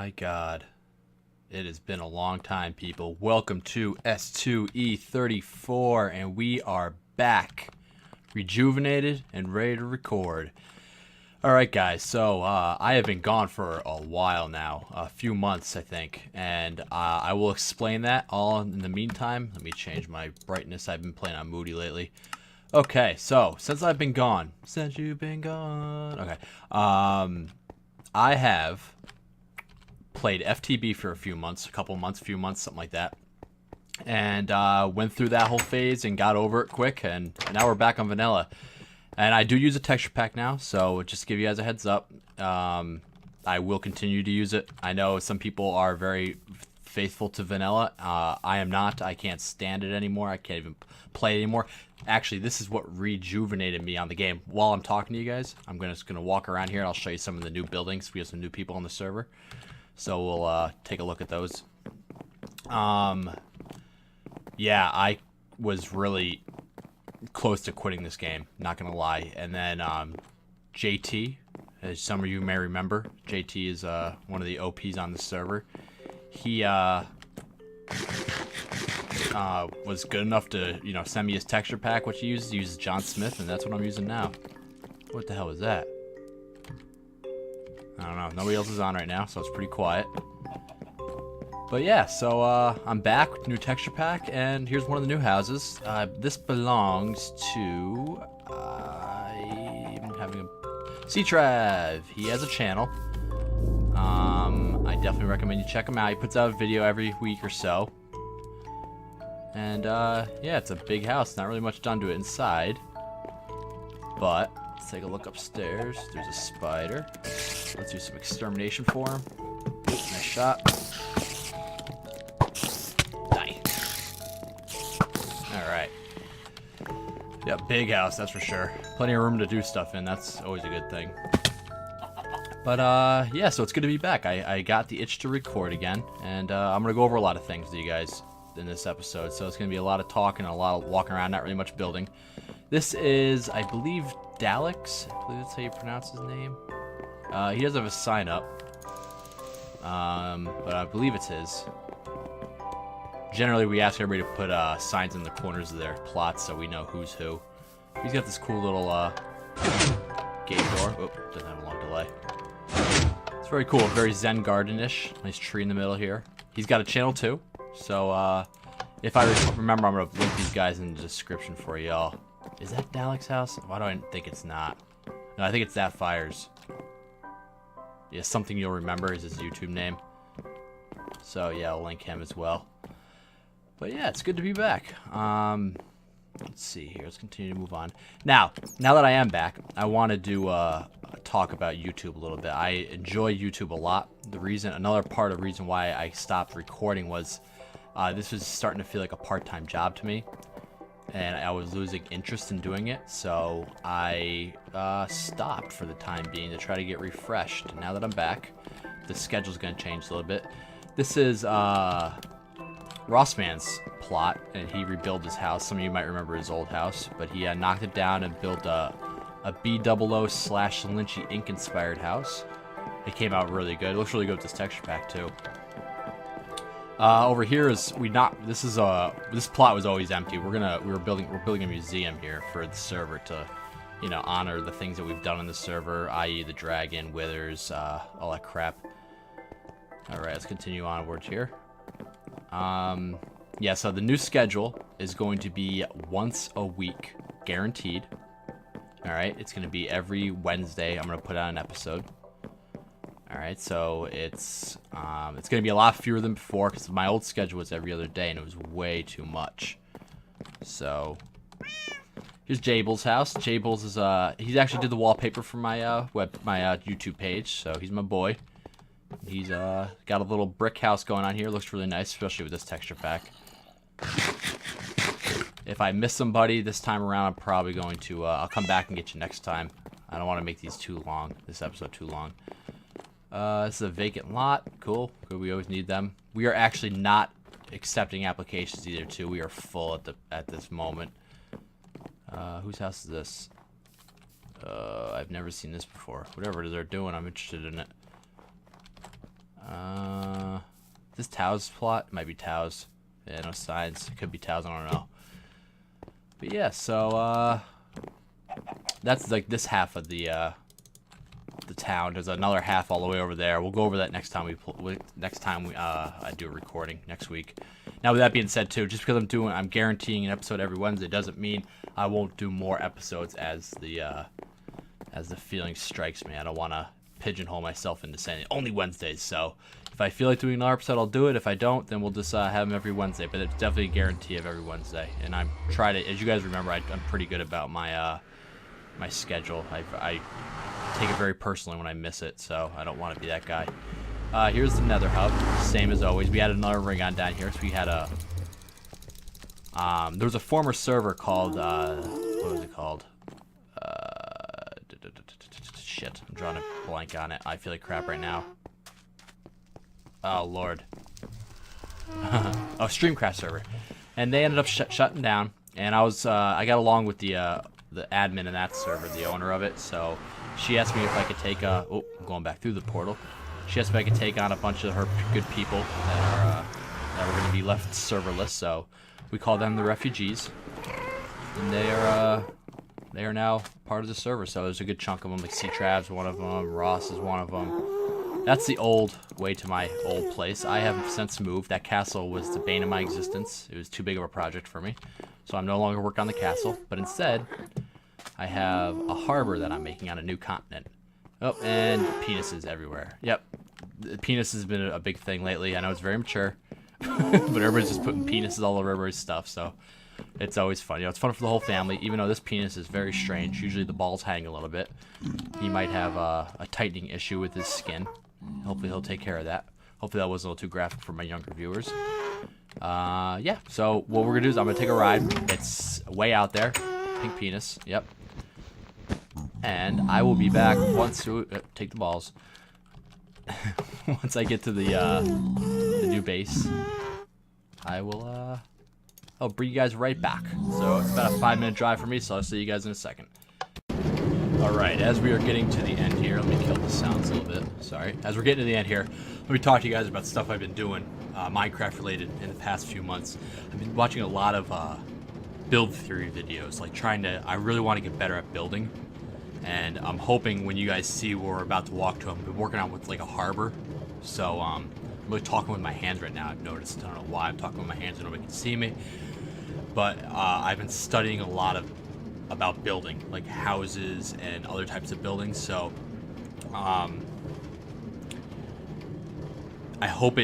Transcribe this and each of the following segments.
my god. It has been a long time, people. Welcome to S2E34, and we are back. Rejuvenated and ready to record. Alright guys, so I have been gone for a while now. A few months, I think. And I will explain that all in the meantime. Let me change my brightness. I've been playing on Moody lately. Okay, so, since I've been gone. Since you've been gone. Okay. I have played FTB for a few months, few months, something like that. And went through that whole phase and got over it quick, and now we're back on vanilla. And I do use a texture pack now, so just to give you guys a heads up, I will continue to use it. I know some people are very faithful to vanilla. I am not. I can't stand it anymore. I can't even play it anymore. Actually, this is what rejuvenated me on the game. While I'm talking to you guys, I'm just gonna walk around here and I'll show you some of the new buildings. We have some new people on the server, so we'll take a look at those. Yeah, I was really close to quitting this game, not gonna lie. And then JT, as some of you may remember, JT is one of the OPs on the server. He was good enough to, you know, send me his texture pack, which he uses John Smith, and that's what I'm using now. What the hell is that? I don't know. Nobody else is on right now, so it's pretty quiet. But yeah, so I'm back with new texture pack, and here's one of the new houses. This belongs to I'm having a C-Trav. He has a channel. I definitely recommend you check him out. He puts out a video every week or so. And yeah, it's a big house. Not really much done to it inside. But let's take a look upstairs. There's a spider. Let's do some extermination for him. Nice shot. Alright. Yeah, big house, that's for sure. Plenty of room to do stuff in, that's always a good thing. But, yeah, so it's good to be back. I got the itch to record again, and I'm going to go over a lot of things with you guys in this episode. So it's going to be a lot of talking, a lot of walking around, not really much building. This is, I believe, Daleks. I believe that's how you pronounce his name. He does have a sign up. But I believe it's his. Generally, we ask everybody to put signs in the corners of their plots so we know who's who. He's got this cool little gate door. Oh, doesn't have a long delay. It's very cool, very Zen garden-ish. Nice tree in the middle here. He's got a channel too, so if I remember, I'm gonna link these guys in the description for y'all. Is that Dalek's house? Why do I think it's not? No, I think it's That Fires. Yeah, something you'll remember is his YouTube name. So yeah, I'll link him as well. But yeah, it's good to be back. Let's see here. Let's continue to move on. Now that I am back, I want to do talk about YouTube a little bit. I enjoy YouTube a lot. Another part of the reason why I stopped recording was this was starting to feel like a part-time job to me, and I was losing interest in doing it. So I stopped for the time being to try to get refreshed. And now that I'm back, the schedule's going to change a little bit. This is Rossman's plot, and he rebuilt his house. Some of you might remember his old house, but he knocked it down and built a B00/Lynchy Inc. inspired house. It came out really good. It looks really good with this texture pack too. Over here is this plot was always empty. We're building a museum here for the server to, you know, honor the things that we've done in the server, i.e. the dragon, withers, all that crap. All right, let's continue onwards here. Yeah, so the new schedule is going to be once a week, guaranteed. All right, it's going to be every Wednesday. I'm going to put out an episode. All right, so it's going to be a lot fewer than before because my old schedule was every other day and it was way too much. So here's Jable's house. Jable's is he actually did the wallpaper for my YouTube page, so he's my boy. He's got a little brick house going on here. Looks really nice, especially with this texture pack. If I miss somebody this time around, I'm probably going to I'll come back and get you next time. I don't want to make these too long, this episode too long. This is a vacant lot. Cool. Good, we always need them. We are actually not accepting applications either too. We are full at this moment. Whose house is this? I've never seen this before. Whatever it is they're doing, I'm interested in it. This Tao's plot? Might be Tao's. Yeah, no signs. It could be Tao's, I don't know. But yeah, so, that's like this half of the town. There's another half all the way over there. We'll go over that next time I do a recording next week. Now, with that being said, too, just because I'm guaranteeing an episode every Wednesday doesn't mean I won't do more episodes as the feeling strikes me. I don't want to pigeonhole myself into saying only Wednesdays. So if I feel like doing another episode, I'll do it. If I don't, then we'll just have them every Wednesday. But it's definitely a guarantee of every Wednesday. And I'm trying to, as you guys remember, I'm pretty good about my my schedule. I take it very personally when I miss it, so I don't want to be that guy. Here's the Nether Hub, same as always. We had another ring on down here, so we had a there was a former server called what was it called? Shit, I'm drawing a blank on it. I feel like crap right now. Oh lord. Oh, Streamcraft server, and they ended up shutting down. And I got along with the admin in that server, the owner of it. So she asked me if I could take I'm going back through the portal. She asked if I could take on a bunch of her good people that were going to be left serverless. So we call them the refugees, and they are now part of the server. So there's a good chunk of them. Like C-Trav's one of them. Ross is one of them. That's the old way to my old place. I have since moved. That castle was the bane of my existence. It was too big of a project for me. So I'm no longer working on the castle, but instead, I have a harbor that I'm making on a new continent. Oh, and penises everywhere. Yep, the penis has been a big thing lately. I know it's very mature, but everybody's just putting penises all over everybody's stuff, so it's always fun. You know, it's fun for the whole family, even though this penis is very strange. Usually the balls hang a little bit. He might have a tightening issue with his skin. Hopefully he'll take care of that. Hopefully that wasn't a little too graphic for my younger viewers. Yeah, so what we're gonna do is I'm gonna take a ride. It's way out there. Pink penis, yep. And I will be back once to take the balls. Once I get to the new base, I will I'll bring you guys right back. So it's about a 5-minute drive for me, so I'll see you guys in a second. Alright, as we are getting to the end here, let me kill the sounds a little bit. Sorry. As we're getting to the end here, let me talk to you guys about stuff I've been doing, Minecraft related, in the past few months. I've been watching a lot of build theory videos, like I really want to get better at building. And I'm hoping when you guys see what we're about to walk to, I'm working on with like a harbor. So I'm really talking with my hands right now. I've noticed. I don't know why I'm talking with my hands and nobody can see me. But I've been studying a lot about building, like houses and other types of buildings. So I hope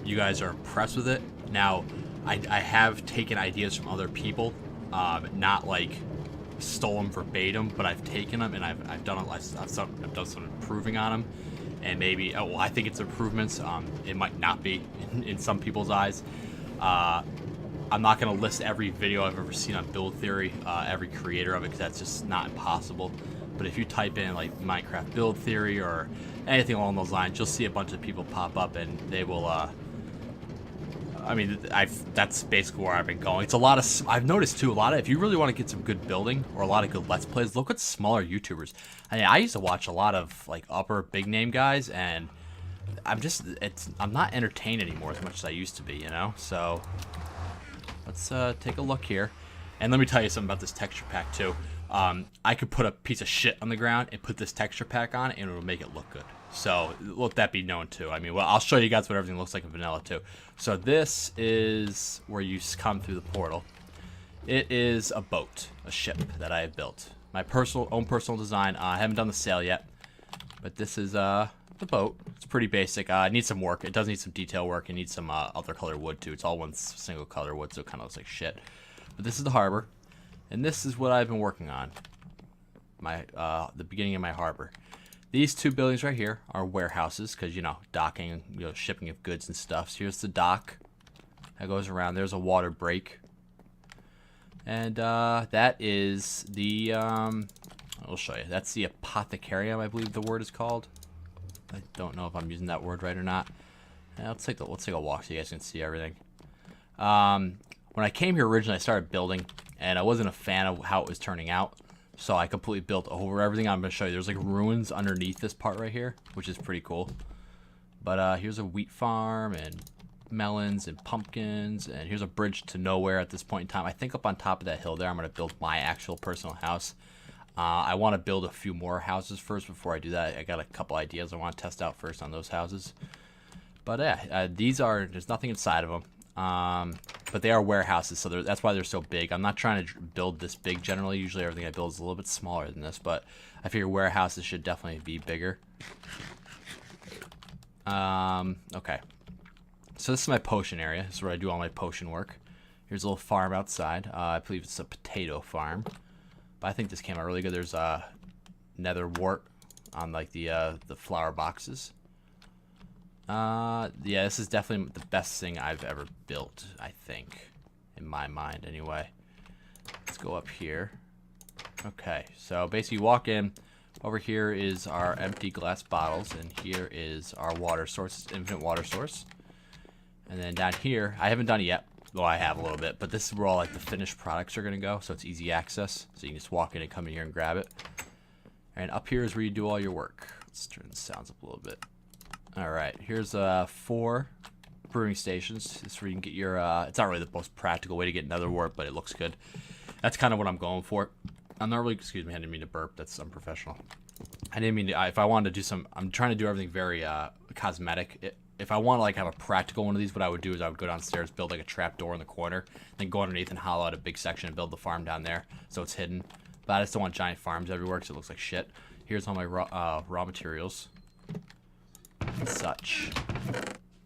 you guys are impressed with it. Now, I have taken ideas from other people, not like stole them verbatim, but I've taken them and I've done some improving on them, and maybe I think it's improvements. It might not be in some people's eyes. I'm not going to list every video I've ever seen on build theory, every creator of it, because that's just not impossible. But if you type in like Minecraft build theory or anything along those lines, you'll see a bunch of people pop up, and they will I mean, that's basically where I've been going. It's a lot of, I've noticed too, if you really want to get some good building or a lot of good Let's Plays, look at smaller YouTubers. I mean, I used to watch a lot of like upper big name guys, and I'm not entertained anymore as much as I used to be, you know? So let's take a look here. And let me tell you something about this texture pack too. I could put a piece of shit on the ground and put this texture pack on, and it'll make it look good. So let that be known too. I mean, well, I'll show you guys what everything looks like in vanilla too. So this is where you come through the portal. It is a boat, a ship that I have built. My own personal design. I haven't done the sail yet, but this is the boat. It's pretty basic. It needs some work. It does need some detail work. It needs some other color wood too. It's all one single color wood, so it kind of looks like shit. But this is the harbor, and this is what I've been working on. The beginning of my harbor. These two buildings right here are warehouses, because, you know, docking, you know, shipping of goods and stuff. So here's the dock that goes around. There's a water break. And that is the, I'll show you. That's the apothecarium, I believe the word is called. I don't know if I'm using that word right or not. Let's take a walk so you guys can see everything. When I came here originally, I started building, and I wasn't a fan of how it was turning out. So I completely built over everything. I'm going to show you. There's like ruins underneath this part right here, which is pretty cool. But here's a wheat farm and melons and pumpkins, and here's a bridge to nowhere at this point in time. I think up on top of that hill there, I'm going to build my actual personal house. I want to build a few more houses first before I do that. I got a couple ideas I want to test out first on those houses. But yeah, there's nothing inside of them. But they are warehouses, so that's why they're so big. I'm not trying to build this big generally. Usually everything I build is a little bit smaller than this, but I figure warehouses should definitely be bigger. Okay. So this is my potion area. This is where I do all my potion work. Here's a little farm outside. I believe it's a potato farm. But I think this came out really good. There's a nether wart on like the flower boxes. Yeah, this is definitely the best thing I've ever built, I think. In my mind, anyway. Let's go up here. Okay, so basically you walk in. Over here is our empty glass bottles, and here is our water source, infinite water source. And then down here, I haven't done it yet, though I have a little bit, but this is where all like the finished products are going to go, so it's easy access. So you can just walk in and come in here and grab it. And up here is where you do all your work. Let's turn the sounds up a little bit. Alright, here's 4 brewing stations. This is where you can get your, it's not really the most practical way to get nether wart, but it looks good. That's kind of what I'm going for. I'm not really, excuse me, I didn't mean to burp. That's unprofessional. I didn't mean to, if I wanted to do some, I'm trying to do everything very cosmetic. If I want to like have a practical one of these, what I would do is I would go downstairs, build like a trap door in the corner, then go underneath and hollow out a big section and build the farm down there so it's hidden. But I just don't want giant farms everywhere because it looks like shit. Here's all my raw materials. And such.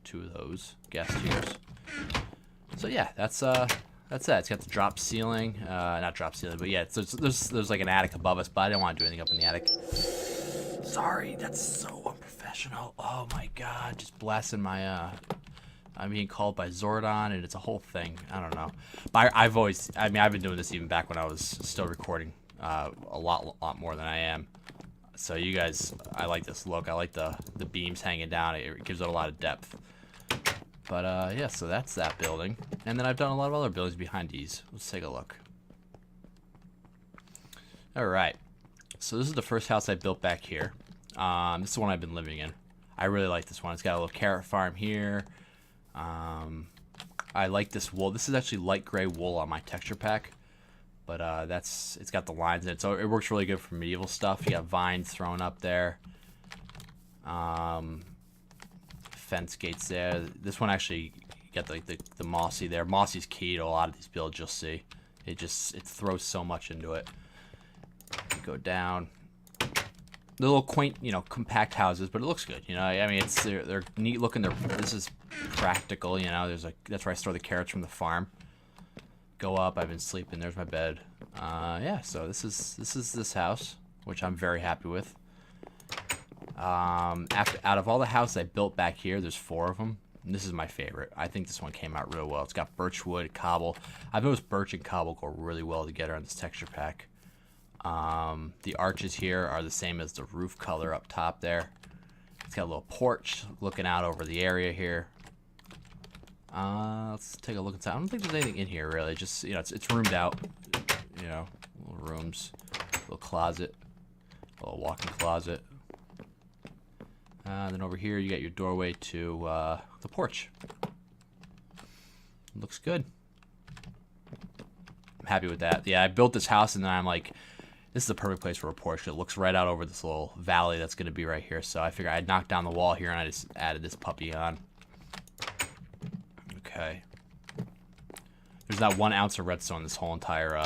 2 of those gas tubes. So yeah, that's that. It's got the drop ceiling, not drop ceiling, but yeah, there's like an attic above us, but I didn't want to do anything up in the attic. Sorry, that's so unprofessional. Oh my god, just blasting my I'm being called by Zordon, and it's a whole thing. I don't know. But I've been doing this even back when I was still recording a lot more than I am. So you guys, I like this look. I like the beams hanging down. It gives it a lot of depth. But yeah, so that's that building. And then I've done a lot of other buildings behind these. Let's take a look. Alright. So this is the first house I built back here. This is the one I've been living in. I really like this one. It's got a little carrot farm here. I like this wool. This is actually light gray wool on my texture pack. But it's got the lines in it, so it works really good for medieval stuff. You got vines thrown up there. Fence gates there. This one actually, you got the mossy there. Mossy's key to a lot of these builds, you'll see. It throws so much into it. You go down. The little quaint, compact houses, but it looks good. I mean, they're neat looking. This is practical. That's where I store the carrots from the farm. Go up. I've been sleeping. There's my bed. Yeah. So this is this house, which I'm very happy with. Out of all the houses I built back here, there's 4 of them. And this is my favorite. I think this one came out real well. It's got birch wood, cobble. I've noticed birch and cobble go really well together on this texture pack. The arches here are the same as the roof color up top there. It's got a little porch looking out over the area here. Let's take a look inside. I don't think there's anything in here really. Just it's roomed out. Little rooms, little closet, a little walk-in closet. Then over here you got your doorway to the porch. Looks good. I'm happy with that. Yeah, I built this house and then I'm like, this is the perfect place for a porch. It looks right out over this little valley that's going to be right here. So I figured I'd knock down the wall here and I just added this puppy on. Okay. There's not 1 ounce of redstone in this whole entire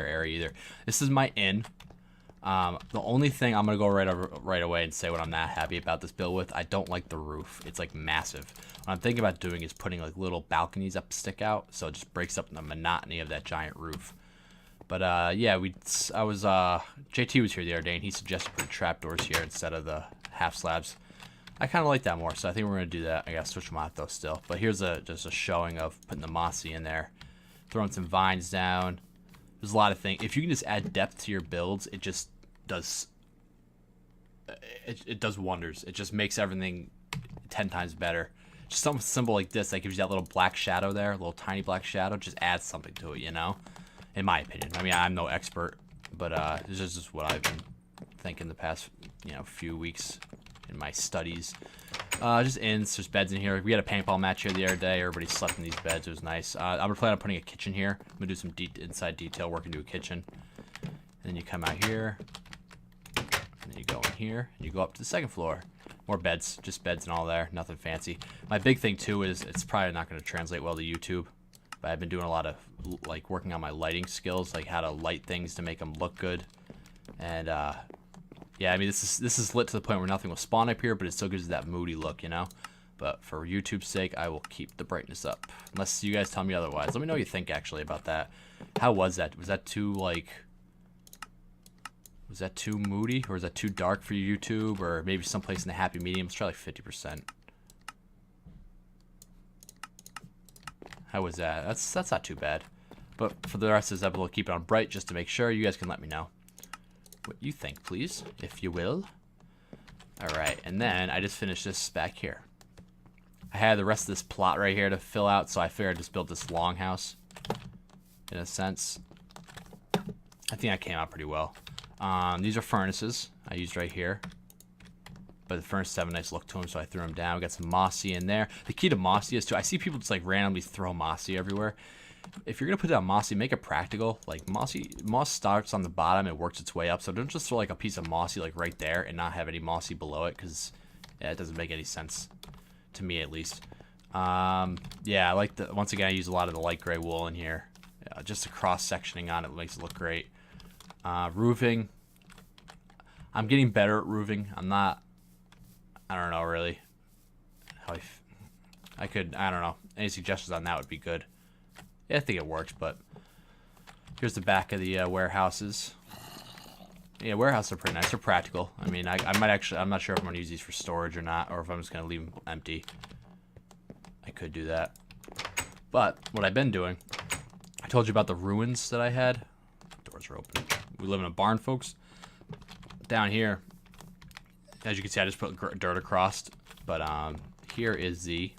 area either. This is my inn. The only thing I'm gonna go right away and say what I'm not happy about this build with, I don't like the roof. It's like massive. What I'm thinking about doing is putting like little balconies up stick out, so it just breaks up the monotony of that giant roof. But yeah, JT was here the other day and he suggested putting trapdoors here instead of the half slabs. I kind of like that more, so I think we're gonna do that. I gotta switch them out though still. But here's just a showing of putting the mossy in there, throwing some vines down. There's a lot of things. If you can just add depth to your builds, it just does wonders. It just makes everything 10 times better. Just something simple like this that gives you that little black shadow there, a little tiny black shadow, just adds something to it, in my opinion. I mean, I'm no expert, but this is just what I've been thinking the past few weeks in my studies. Just inns, there's beds in here. We had a paintball match here the other day. Everybody slept in these beds. It was nice. I'm gonna plan on putting a kitchen here. I'm gonna do some inside detail work into a kitchen. And then you come out here, and then you go in here, and you go up to the second floor. More beds, just beds and all there. Nothing fancy. My big thing too is it's probably not gonna translate well to YouTube, but I've been doing a lot of like working on my lighting skills, like how to light things to make them look good. And yeah, I mean, this is lit to the point where nothing will spawn up here, but it still gives that moody look, you know? But for YouTube's sake, I will keep the brightness up. Unless you guys tell me otherwise. Let me know what you think, actually, about that. How was that? Was that too, like... Was that too moody? Or was that too dark for YouTube? Or maybe someplace in the happy medium? Let's try, like, 50%. How was that? That's not too bad. But for the rest of this episode, we'll keep it on bright just to make sure. You guys can let me know what you think, please, if you will. Alright, and then I just finished this back here. I had the rest of this plot right here to fill out, so I figured I just built this longhouse, in a sense. I think that came out pretty well. These are furnaces I used right here. But the furnaces have a nice look to them, so I threw them down. We got some mossy in there. The key to mossy is, too, I see people just, like, randomly throw mossy everywhere. If you're gonna put down mossy, make it practical. Like moss starts on the bottom and works its way up. So don't just throw like a piece of mossy like right there and not have any mossy below it, because yeah, it doesn't make any sense to me, at least. Yeah, I like the. Once again, I use a lot of the light gray wool in here. Just the cross sectioning on it makes it look great. Roofing. I'm getting better at roofing. I'm not. I don't know really. How I could. I don't know. Any suggestions on that would be good. Yeah, I think it works, but here's the back of the warehouses. Yeah, warehouses are pretty nice. They're practical. I mean, I might actually... I'm not sure if I'm going to use these for storage or not, or if I'm just going to leave them empty. I could do that. But what I've been doing... I told you about the ruins that I had. Doors are open. We live in a barn, folks. Down here, as you can see, I just put dirt across. But here is the...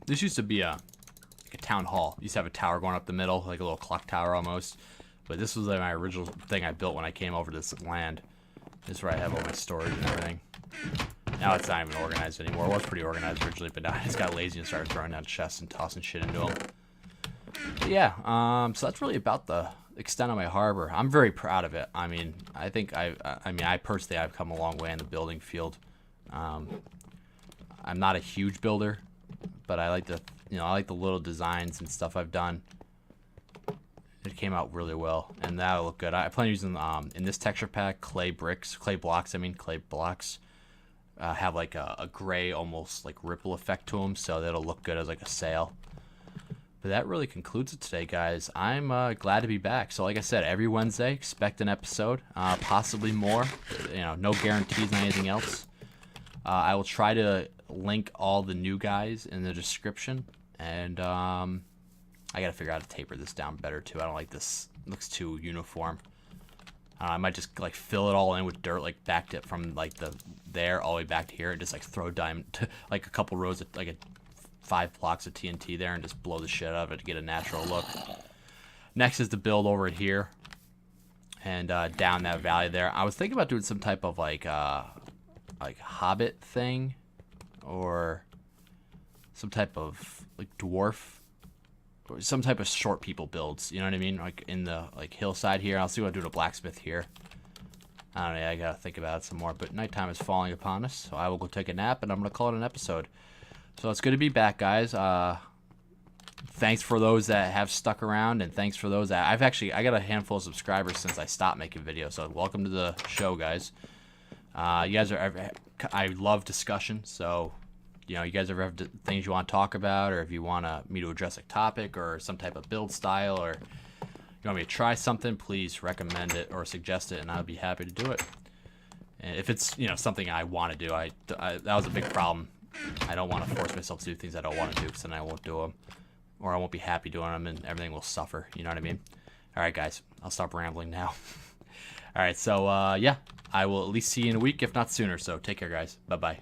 This used to be a town hall. Used to have a tower going up the middle, like a little clock tower almost. But this was like my original thing I built when I came over to this land. This is where I have all my storage and everything. Now it's not even organized anymore. It was pretty organized originally, but now I just got lazy and started throwing down chests and tossing shit into them. But yeah, so that's really about the extent of my harbor. I'm very proud of it. I mean, I think I personally, I've come a long way in the building field. I'm not a huge builder, but I like the, I like the little designs and stuff I've done. It came out really well, and that'll look good. I plan on using, in this texture pack, clay blocks, have like a gray, almost like ripple effect to them, so that'll look good as like a sail. But that really concludes it today, guys. I'm glad to be back. So like I said, every Wednesday, expect an episode, possibly more. No guarantees on anything else. I will try to link all the new guys in the description, and I gotta figure out how to taper this down better too. I don't like this. It looks too uniform. I might just like fill it all in with dirt, like backed it from like there all the way back to here, and just like throw like a couple rows of like 5 blocks of TNT there, and just blow the shit out of it to get a natural look. Next is to build over here and down that valley there. I was thinking about doing some type of like Hobbit thing, or some type of like dwarf, or some type of short people builds, you know what I mean? Like in the like hillside here. I'll see what I do to blacksmith here. I don't know, I gotta think about it some more, but nighttime is falling upon us, so I will go take a nap, and I'm gonna call it an episode. So it's good to be back, guys. Thanks for those that have stuck around, and thanks for those that I got a handful of subscribers since I stopped making videos, so welcome to the show, guys. You guys I love discussion, so you guys ever have things you want to talk about, or if you want me to address a topic or some type of build style, or you want me to try something, please recommend it or suggest it, and I'll be happy to do it. And if it's something I want to do, that was a big problem. I don't want to force myself to do things I don't want to do, because then I won't do them, or I won't be happy doing them, and everything will suffer. You know what I mean? All right, guys, I'll stop rambling now. All right, so yeah, I will at least see you in a week, if not sooner. So take care, guys. Bye-bye.